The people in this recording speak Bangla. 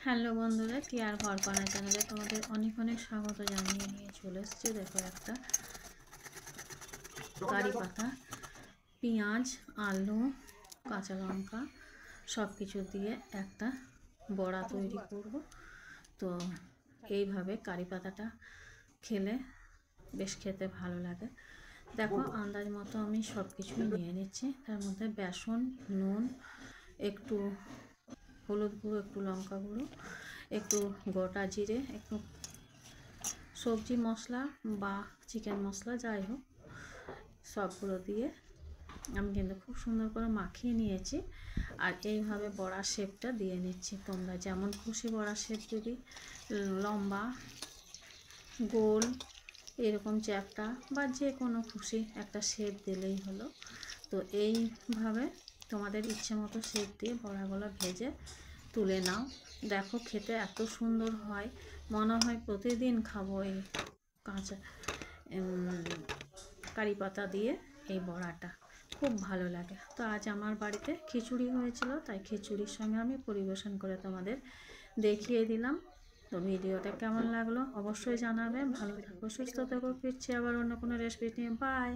হ্যালো বন্ধুরা, কেয়ার ঘরকণা চ্যানেলে তোমাদের অনেক অনেক স্বাগত জানিয়ে নিয়ে চলে এসেছি। দেখো, একটা কারি পাতা, পেঁয়াজ, আলু, কাঁচা লঙ্কা সব কিছু দিয়ে একটা বড়া তৈরি করব। তো এইভাবে কারি পাতাটা খেলে বেশ খেতে ভালো লাগে। দেখো, আন্দাজ মতো আমি সব কিছুই নিয়ে নিচ্ছি। তার মধ্যে বেসন, নুন, একটু হলুদ গুঁড়ো, একটু লঙ্কা গুঁড়ো, একটু গোটা জিরে, একটু সবজি মশলা বা চিকেন মশলা, যাই হোক সবগুলো দিয়ে আমি কিন্তু খুব সুন্দর করে মাখিয়ে নিয়েছি। আর এইভাবে বড়ার শেপটা দিয়ে নিচ্ছি। তোমরা যেমন খুশি বড়ার শেপ দিবি, লম্বা, গোল, এরকম চ্যাপ্টা বা যে কোনো খুশি একটা শেপ দিলেই হলো। তো এইভাবে তোমাদের ইচ্ছে মতো শেপ দিয়ে বড়াগুলো ভেজে তুলে নাও। দেখো, খেতে এত সুন্দর হয়, মনে হয় প্রতিদিন খাবো এই কাঁচা কারি পাতা দিয়ে এই বড়াটা, খুব ভালো লাগে। তো আজ আমার বাড়িতে খিচুড়ি হয়েছিল, তাই খিচুড়ির সঙ্গে আমি পরিবেশন করে তোমাদের দেখিয়ে দিলাম। তো ভিডিওটা কেমন লাগলো অবশ্যই জানাবে। ভালো থাকো, সুস্থ থাকো। ফিরছি আবার অন্য কোনো রেসিপি নিয়ে। বাই।